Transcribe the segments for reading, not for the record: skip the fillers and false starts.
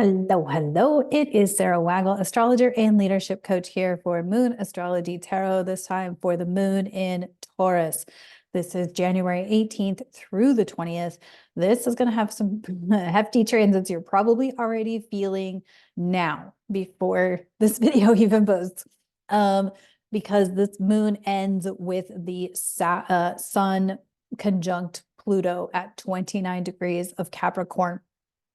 Hello, hello. It is Sarah Waggle, astrologer and leadership coach here for Moon Astrology Tarot, this time for the moon in Taurus. This is January 18th through the 20th. This is going to have some hefty transits you're probably already feeling now before this video even posts. Because this moon ends with the sun conjunct Pluto at 29 degrees of Capricorn.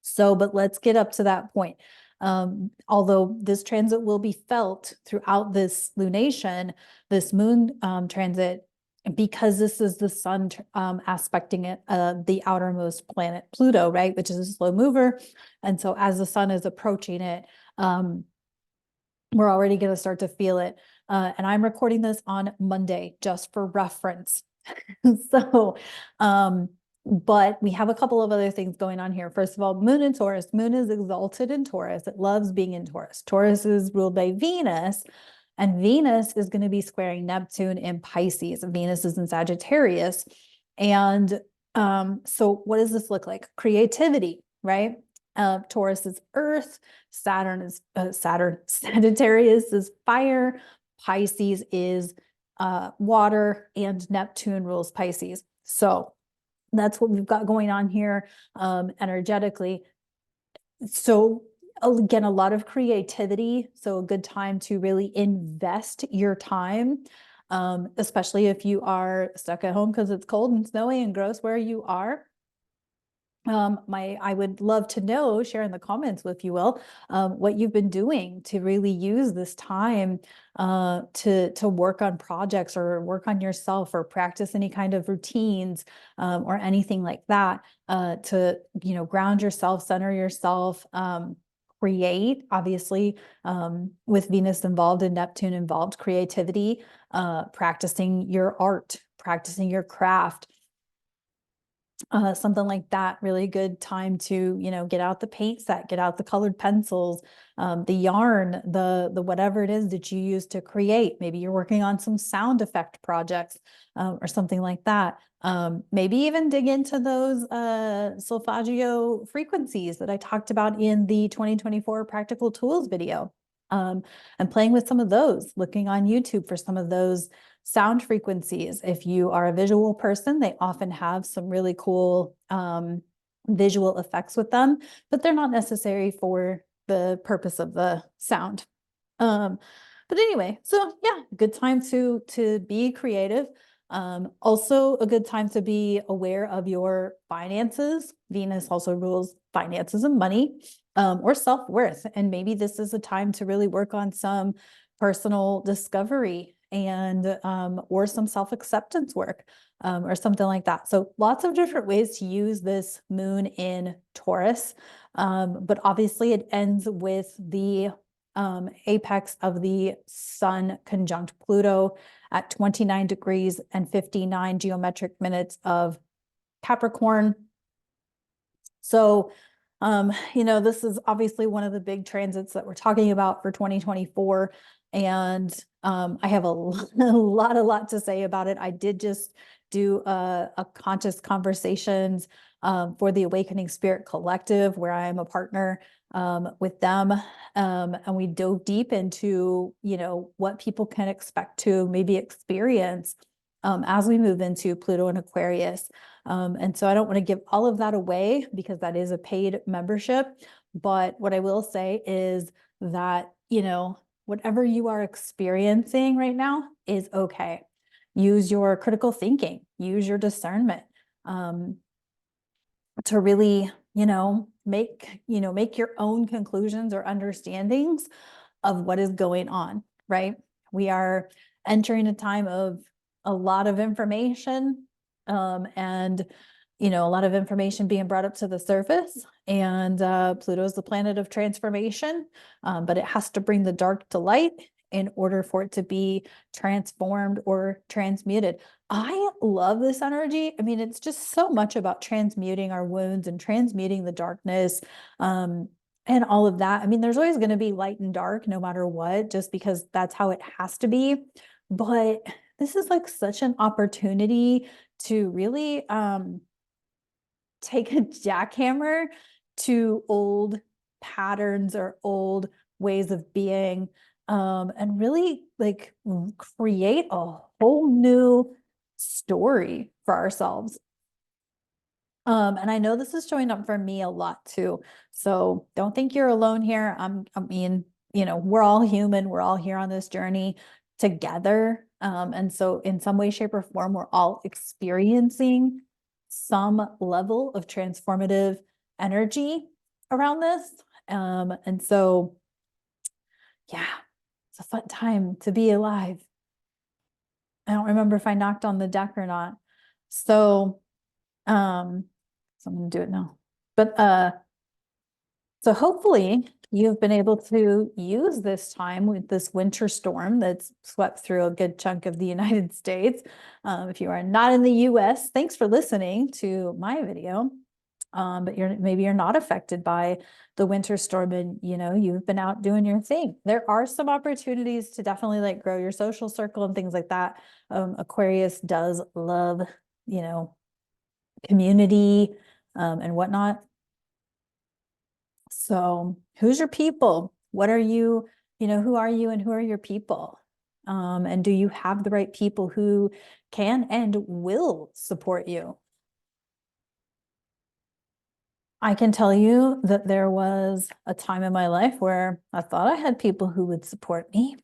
So, but let's get up to that point. Although this transit will be felt throughout this lunation, this moon transit, because this is the sun aspecting it, the outermost planet, Pluto, right, which is a slow mover. And so as the sun is approaching it, we're already going to start to feel it. And I'm recording this on Monday, just for reference. So, but we have a couple of other things going on here. First of all, moon in Taurus. Moon is exalted in Taurus. It loves being in Taurus. Taurus is ruled by Venus, and Venus is going to be squaring Neptune in Pisces. Venus is in Sagittarius. And so what does this look like? Creativity, right? Taurus is earth. Saturn is Sagittarius is fire. Pisces is water, and Neptune rules Pisces. So that's what we've got going on here energetically. So again, a lot of creativity. So a good time to really invest your time, especially if you are stuck at home because it's cold and snowy and gross where you are. I would love to know, share in the comments, if you will, what you've been doing to really use this time to work on projects or work on yourself or practice any kind of routines or anything like that to, ground yourself, center yourself, create, obviously, with Venus involved and Neptune involved, creativity, practicing your art, practicing your craft. Something like that. Really good time to, get out the paint set, get out the colored pencils, the yarn, the whatever it is that you use to create. Maybe you're working on some sound effect projects or something like that. Maybe even dig into those solfeggio frequencies that I talked about in the 2024 practical tools video. And playing with some of those, looking on YouTube for some of those sound frequencies. If you are a visual person, they often have some really cool visual effects with them, but they're not necessary for the purpose of the sound. But anyway, so yeah, good time to be creative. Also a good time to be aware of your finances. Venus also rules finances and money, or self-worth. And maybe this is a time to really work on some personal discovery and or some self-acceptance work or something like that. So lots of different ways to use this moon in Taurus. But obviously it ends with the apex of the sun conjunct Pluto at 29 degrees and 59 geometric minutes of Capricorn. So this is obviously one of the big transits that we're talking about for 2024. And I have a lot to say about it. I did just do a conscious conversations for the Awakening Spirit Collective, where I am a partner with them. And we dove deep into, what people can expect to maybe experience as we move into Pluto and Aquarius. And so I don't want to give all of that away because that is a paid membership. But what I will say is that, whatever you are experiencing right now is okay. Use your critical thinking, use your discernment to really, make your own conclusions or understandings of what is going on, right? We are entering a time of a lot of information and a lot of information being brought up to the surface, and Pluto is the planet of transformation, but it has to bring the dark to light in order for it to be transformed or transmuted. I love this energy. I mean, it's just so much about transmuting our wounds and transmuting the darkness and all of that. I mean, there's always going to be light and dark no matter what, just because that's how it has to be. But this is like such an opportunity to really take a jackhammer to old patterns or old ways of being, and really like create a whole new story for ourselves. And I know this is showing up for me a lot too. So don't think you're alone here. I mean, we're all human. We're all here on this journey together. And so in some way, shape, or form, we're all experiencing some level of transformative energy around this. And so, yeah, it's a fun time to be alive. I don't remember if I knocked on the deck or not. So, so I'm gonna do it now. But so hopefully you've been able to use this time with this winter storm that's swept through a good chunk of the United States. If you are not in the US, thanks for listening to my video. But maybe you're not affected by the winter storm and you've been out doing your thing. There are some opportunities to definitely like grow your social circle and things like that. Aquarius does love, community and whatnot. So who's your people? What are you, who are you and who are your people? And do you have the right people who can and will support you? I can tell you that there was a time in my life where I thought I had people who would support me.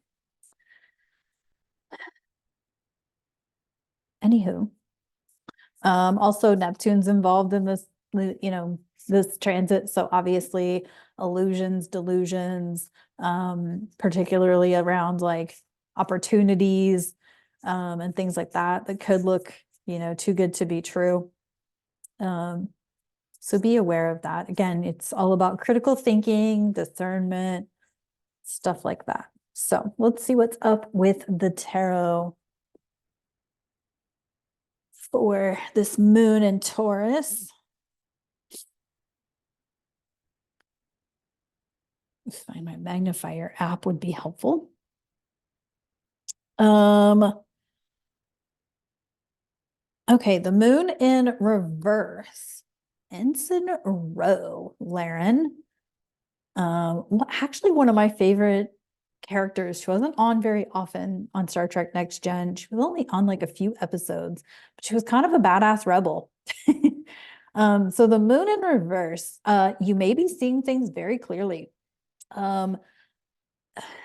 Anywho, also Neptune's involved in this, this transit. So obviously illusions, delusions, particularly around like opportunities, and things like that could look, too good to be true. So be aware of that. Again, it's all about critical thinking, discernment, stuff like that. So let's see what's up with the tarot for this moon in Taurus. Find my magnifier app would be helpful. Okay, the moon in reverse. Ensign Row, Laren. Actually one of my favorite characters. She wasn't on very often on Star Trek Next Gen. She was only on like a few episodes, but she was kind of a badass rebel. So the moon in reverse, you may be seeing things very clearly. The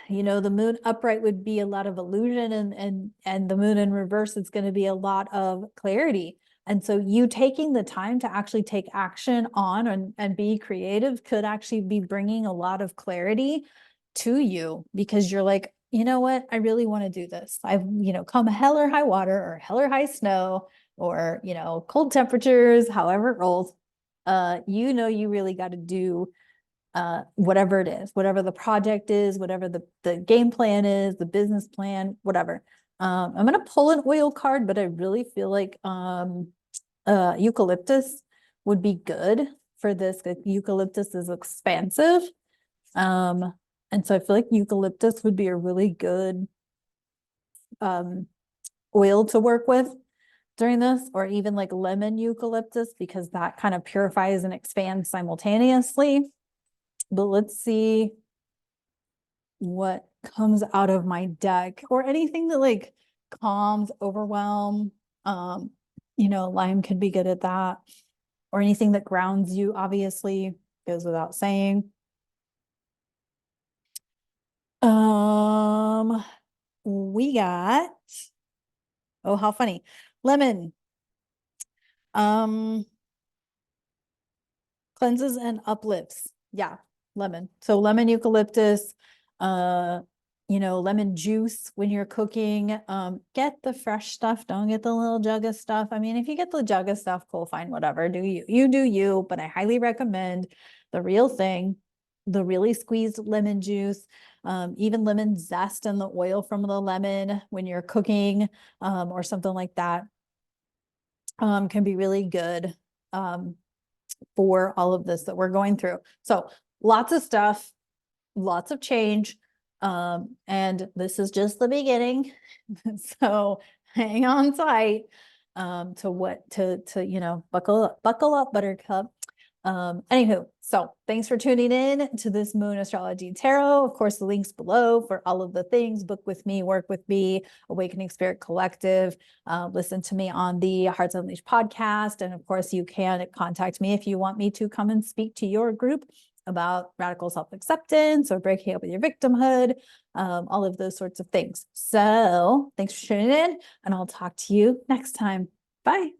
moon upright would be a lot of illusion, and the moon in reverse is going to be a lot of clarity. And so you taking the time to actually take action on and be creative could actually be bringing a lot of clarity to you, because you're like, you know what, I really want to do this. I've, come hell or high water or hell or high snow or, cold temperatures, however old, you really got to do whatever it is, whatever the project is, whatever the game plan is, the business plan, whatever. I'm going to pull an oil card, but I really feel like eucalyptus would be good for this. Eucalyptus is expansive. And so I feel like eucalyptus would be a really good oil to work with during this, or even like lemon eucalyptus, because that kind of purifies and expands simultaneously. But let's see what comes out of my deck, or anything that like calms, overwhelm. Lime could be good at that, or anything that grounds you, obviously goes without saying. We got, oh, how funny. Lemon. Cleanses and uplifts. Yeah, lemon. So lemon eucalyptus, lemon juice when you're cooking. Get the fresh stuff. Don't get the little jug of stuff. I mean, if you get the jug of stuff, cool, fine, whatever. Do you. You do you, but I highly recommend the real thing, the really squeezed lemon juice. Even lemon zest and the oil from the lemon when you're cooking, or something like that, can be really good. For all of this that we're going through. So lots of stuff, lots of change. And this is just the beginning. So hang on tight, to buckle up, buttercup. Anywho, So thanks for tuning in to this Moon Astrology Tarot. Of course, the links below for all of the things, book with me, work with me, Awakening Spirit Collective, listen to me on the Hearts Unleashed podcast. And of course, you can contact me if you want me to come and speak to your group about radical self-acceptance or breaking up with your victimhood, all of those sorts of things. So thanks for tuning in, and I'll talk to you next time. Bye.